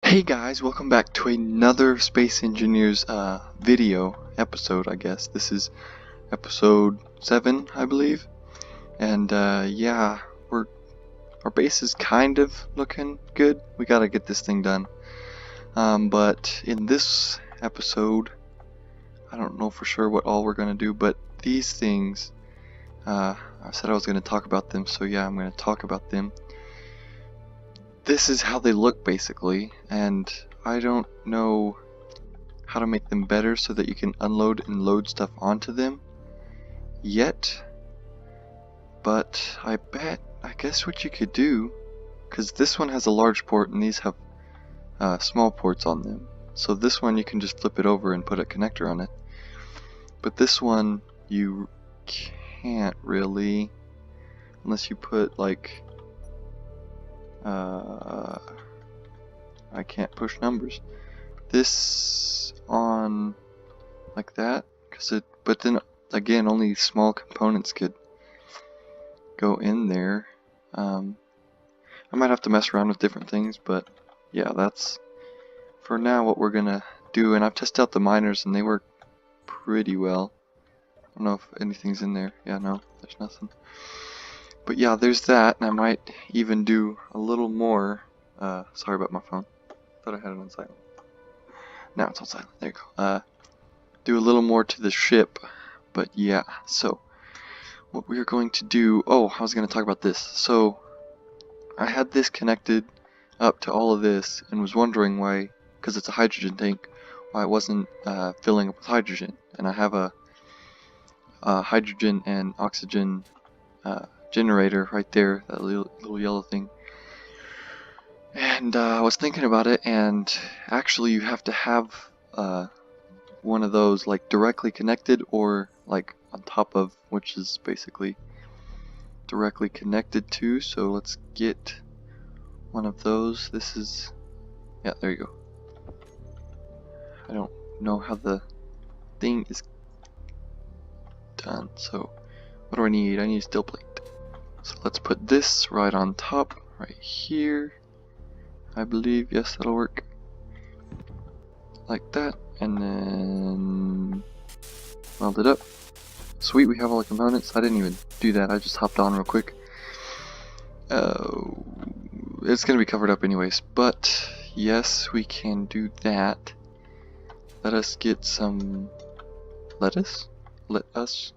Hey guys, welcome back to another Space Engineers video episode, I guess. This is episode 7, I believe. And yeah, our base is kind of looking good. We gotta get this thing done. But in this episode, I don't know for sure what all we're gonna do, but these things, I said I was gonna talk about them, so yeah, I'm gonna talk about them. This is how they look basically, and I don't know how to make them better so that you can unload and load stuff onto them yet, but I guess what you could do, because this one has a large port and these have small ports on them, so this one you can just flip it over and put a connector on it, but this one you can't really, unless you put like I can't push numbers. This on like that, but then again, only small components could go in there. I might have to mess around with different things, but yeah, that's for now what we're gonna do. And I've tested out the miners and they work pretty well. I don't know if anything's in there. Yeah, no, there's nothing. But yeah, there's that, and I might even do a little more. Sorry about my phone. Thought I had it on silent. Now it's on silent. There you go. Do a little more to the ship. But yeah, so what we're going to do. Oh, I was going to talk about this. So I had this connected up to all of this and was wondering why, because it's a hydrogen tank, why it wasn't filling up with hydrogen. And I have a hydrogen and oxygen generator right there, that little yellow thing. And I was thinking about it, and actually you have to have one of those like directly connected or like on top of, which is basically directly connected to. So let's get one of those. This is, yeah, there you go. I don't know how the thing is done, so what do I need? I need a steel plate. So let's put this right on top, right here. I believe, yes, that'll work. Like that, and then weld it up. Sweet, we have all the components. I didn't even do that, I just hopped on real quick. It's gonna be covered up anyways, but yes, we can do that. Let us get some lettuce. Let us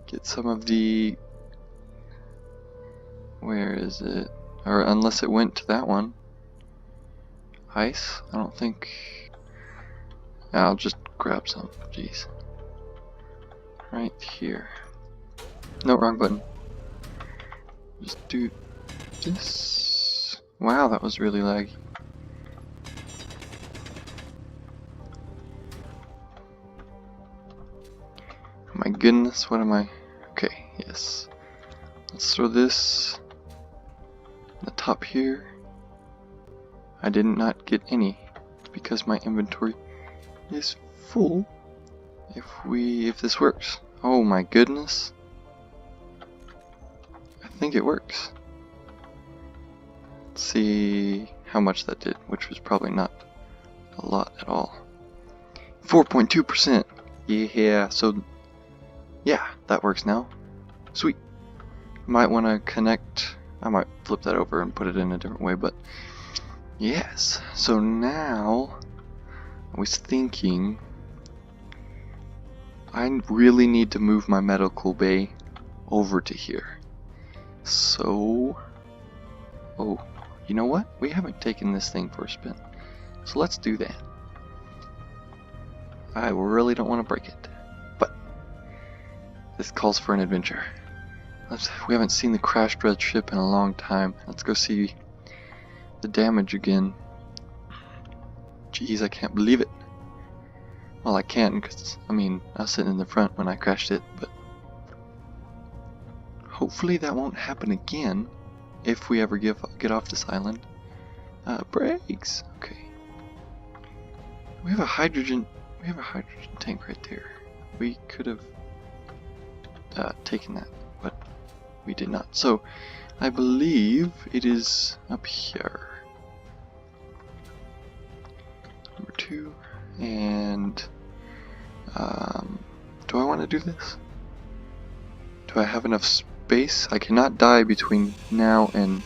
get some of the, where is it? Or unless it went to that one. Ice? I don't think. I'll just grab some. Jeez. Right here. No, wrong button. Just do this. Wow, that was really laggy. Oh my goodness, what am I? Okay, yes. Let's throw this on the top here. I did not get any. It's because my inventory is full. If this works. Oh my goodness. I think it works. Let's see how much that did, which was probably not a lot at all. 4.2%. Yeah, so yeah, that works now. Sweet. Might want to connect. I might flip that over and put it in a different way, but yes. So now I was thinking I really need to move my medical bay over to here. So, oh, you know what? We haven't taken this thing for a spin, so let's do that. I really don't want to break it, but this calls for an adventure. We haven't seen the crashed red ship in a long time. Let's go see the damage again. Jeez, I can't believe it. Well, I can, because, I mean, I was sitting in the front when I crashed it, but hopefully that won't happen again if we ever get off this island. Brakes! Okay. We have a hydrogen tank right there. We could have taken that, but we did not. So I believe it is up here. 2, and do I want to do this? Do I have enough space? I cannot die between now and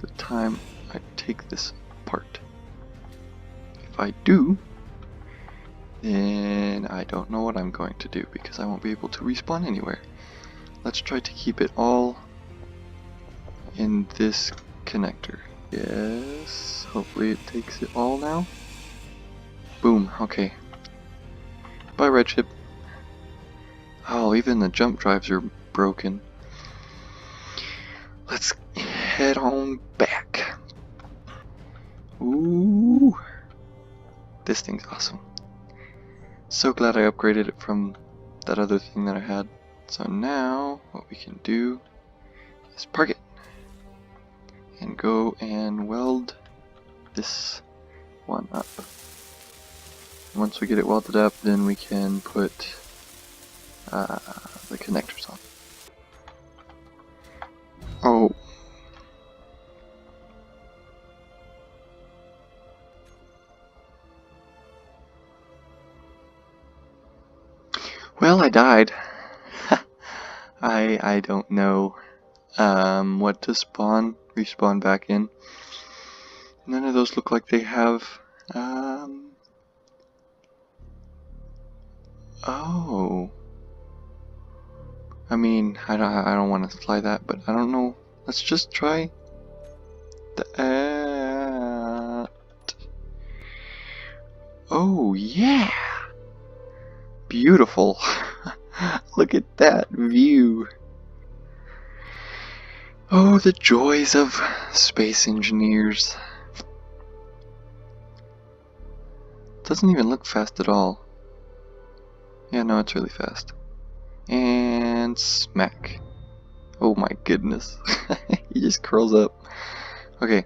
the time I take this apart. If I do, then I don't know what I'm going to do because I won't be able to respawn anywhere. Let's try to keep it all in this connector. Yes, hopefully it takes it all now. Boom, okay. Bye, Redship. Oh, even the jump drives are broken. Let's head on back. Ooh, this thing's awesome. So glad I upgraded it from that other thing that I had. So now, what we can do is park it and go and weld this one up. Once we get it welded up, then we can put the connectors on. Oh. Well, I died. I don't know what to respawn back in. None of those look like they have oh. I mean, I don't want to fly that, but I don't know. Let's just try that. Oh yeah, beautiful. Look at that view. Oh, the joys of space engineers. Doesn't even look fast at all. Yeah, no, it's really fast. And smack. Oh my goodness. He just curls up. Okay.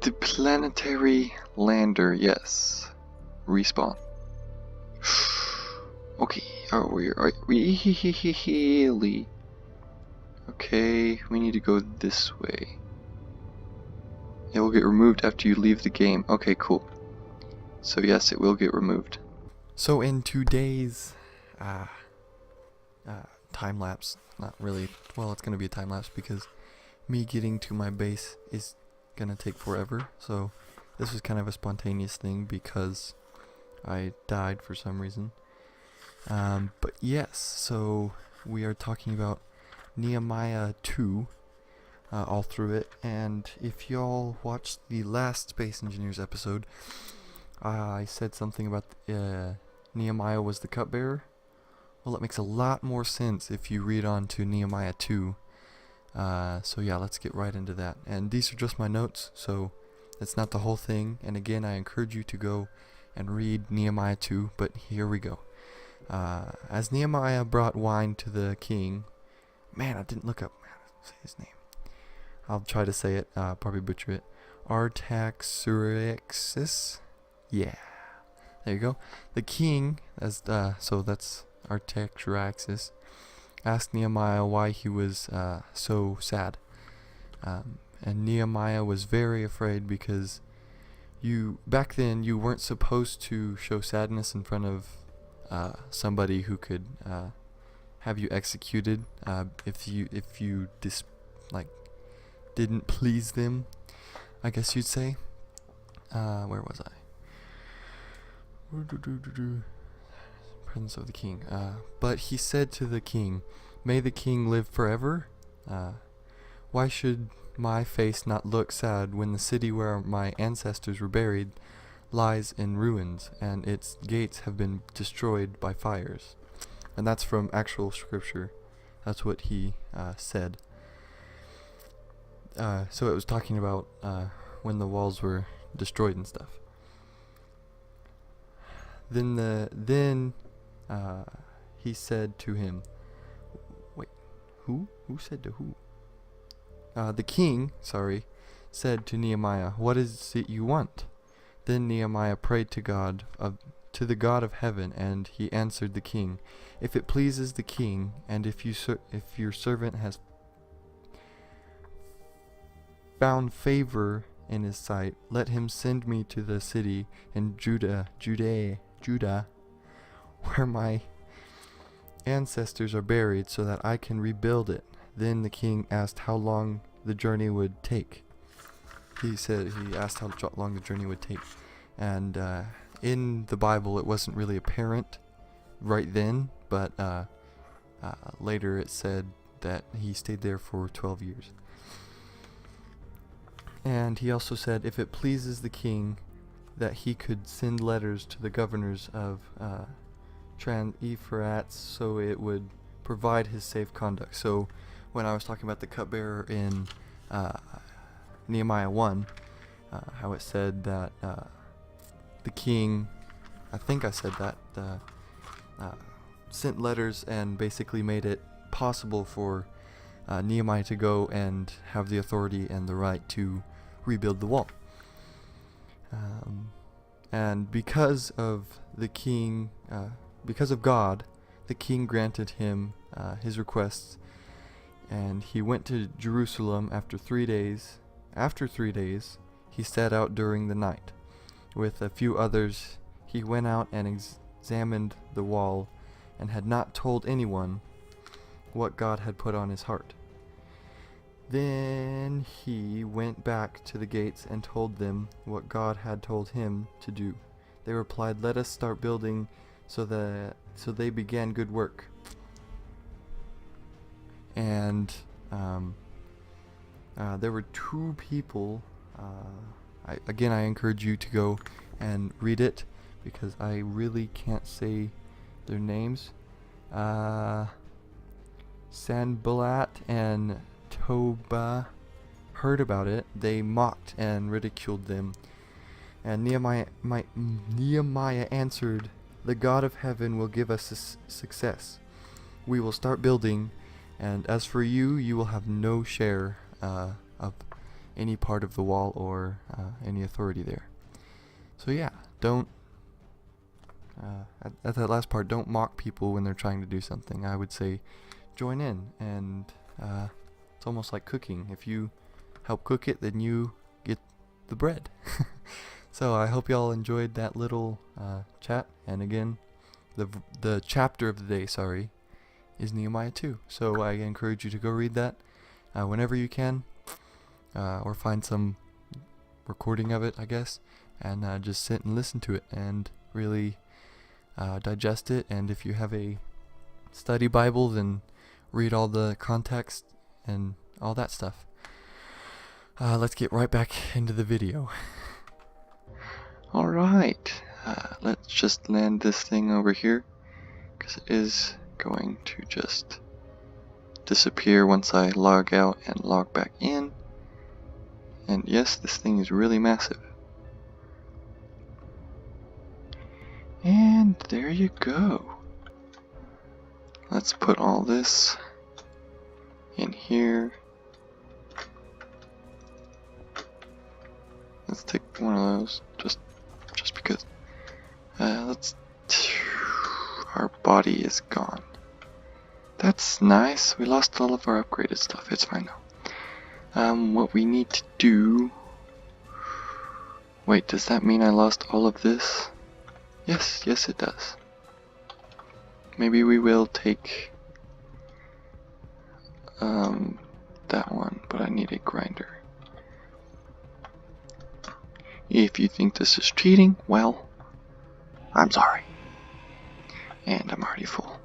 The planetary lander, yes. Respawn. Okay, are we really? Okay, we need to go this way. It will get removed after you leave the game. Okay, cool. So yes, it will get removed. So in today's time lapse, not really, well, it's gonna be a time lapse because me getting to my base is gonna take forever. So this was kind of a spontaneous thing because I died for some reason. But yes, so we are talking about Nehemiah 2 all through it, and if y'all watched the last Space Engineers episode, I said something about Nehemiah was the cupbearer. Well, it makes a lot more sense if you read on to Nehemiah 2. So yeah, let's get right into that. And these are just my notes, so it's not the whole thing. And again, I encourage you to go and read Nehemiah 2, but here we go. As Nehemiah brought wine to the king, man, I didn't look up say his name. I'll try to say it, probably butcher it. Artaxerxes. Yeah, there you go. The king, so that's Artaxerxes, asked Nehemiah why he was so sad. And Nehemiah was very afraid because back then you weren't supposed to show sadness in front of somebody who could have you executed if you didn't please them, I guess you'd say. Where was I? Presence of the king. But he said to the king, "May the king live forever. Why should my face not look sad when the city where my ancestors were buried lies in ruins and its gates have been destroyed by fires?" And that's from actual scripture. That's what he said. So it was talking about when the walls were destroyed and stuff. Then he said to him, wait, who said to who? The king, said to Nehemiah, "What is it you want?" Then Nehemiah prayed to God to the God of heaven, and he answered the king, "If it pleases the king, and if your servant has found favor in his sight, let him send me to the city in Judah, where my ancestors are buried, so that I can rebuild it. Then the king asked how long the journey would take. He asked how long the journey would take. And in the Bible, it wasn't really apparent right then, but later it said that he stayed there for 12 years. And he also said if it pleases the king that he could send letters to the governors of Trans-Ephrates, so it would provide his safe conduct. So when I was talking about the cupbearer in Nehemiah 1, how it said that the king, I think I said that, sent letters and basically made it possible for Nehemiah to go and have the authority and the right to rebuild the wall. And because of the king, because of God, the king granted him his requests, and he went to Jerusalem after 3 days. After 3 days, he set out during the night. With a few others, he went out and examined the wall, and had not told anyone what God had put on his heart. Then he went back to the gates and told them what God had told him to do. They replied, "Let us start building." So they began good work. And there were 2 people. I encourage you to go and read it, because I really can't say their names. Sanballat and Tobiah heard about it. They mocked and ridiculed them. And Nehemiah answered, "The God of heaven will give us success. We will start building, and as for you, you will have no share of any part of the wall or any authority there." So yeah, don't at that last part, don't mock people when they're trying to do something. I would say join in, and it's almost like cooking. If you help cook it, then you get the bread. So I hope y'all enjoyed that little chat. And again, the chapter of the day, is Nehemiah 2. So I encourage you to go read that whenever you can, or find some recording of it, I guess, and just sit and listen to it and really digest it. And if you have a study Bible, then read all the context and all that stuff. Let's get right back into the video. Alright, let's just land this thing over here, because it is going to just disappear once I log out and log back in. And yes, this thing is really massive. And there you go. Let's put all this in here. Let's take one of those, just because. Our body is gone. That's nice. We lost all of our upgraded stuff. It's fine now. What we need to do. Wait, does that mean I lost all of this? Yes, it does. Maybe we will take that one, but I need a grinder. If you think this is cheating, well, I'm sorry. And I'm already full.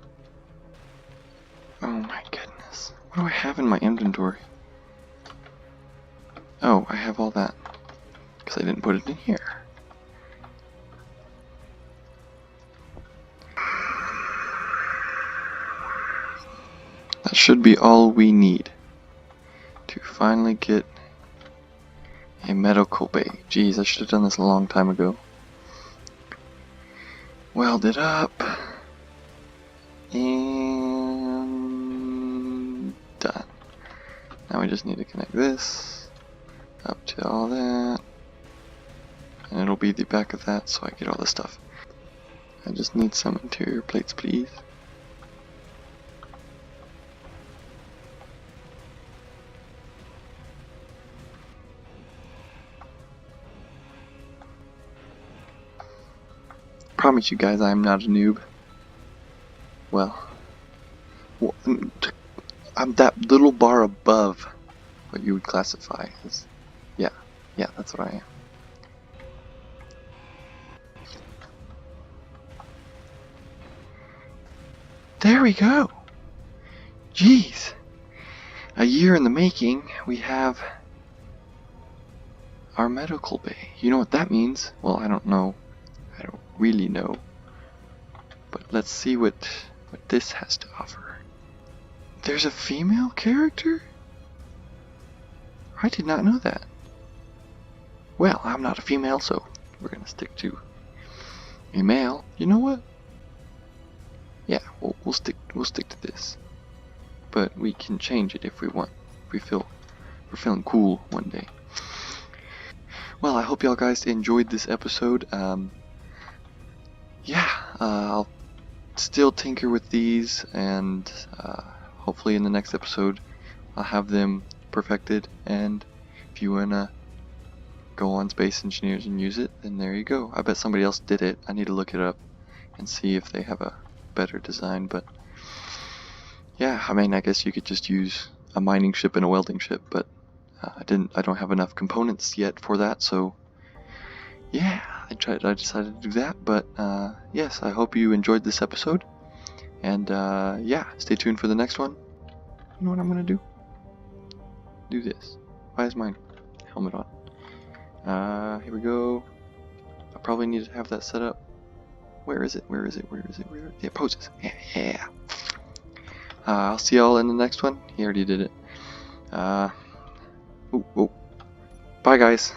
Oh my goodness. What do I have in my inventory? Oh, I have all that, because I didn't put it in here. That should be all we need to finally get a medical bay. Jeez, I should have done this a long time ago. Weld it up. And done. Now we just need to connect this up to all that. And it'll be the back of that, so I get all the stuff. I just need some interior plates, please. promise you guys I am not a noob. Well, I'm that little bar above what you would classify as, yeah, that's what I am. There we go. Jeez. A year in the making, we have our medical bay. You know what that means? Well, I don't know. I don't really know. But let's see what this has to offer. There's a female character? I did not know that. Well, I'm not a female, so we're gonna stick to a male. You know what? Yeah, we'll stick to this. But we can change it if we want. If we're feeling cool one day. Well, I hope y'all guys enjoyed this episode. I'll still tinker with these, and hopefully in the next episode I'll have them perfected. And if you wanna go on Space Engineers and use it, then there you go. I bet somebody else did it. I need to look it up and see if they have a better design. But yeah, I mean, I guess you could just use a mining ship and a welding ship, but I don't have enough components yet for that, so yeah, I decided to do that. But yes, I hope you enjoyed this episode, and yeah, stay tuned for the next one. You know what I'm gonna do? Do this. Why is my helmet on? Here we go. I probably need to have that set up. Where is it? Yeah, poses. Yeah. I'll see y'all in the next one. He already did it. Bye guys.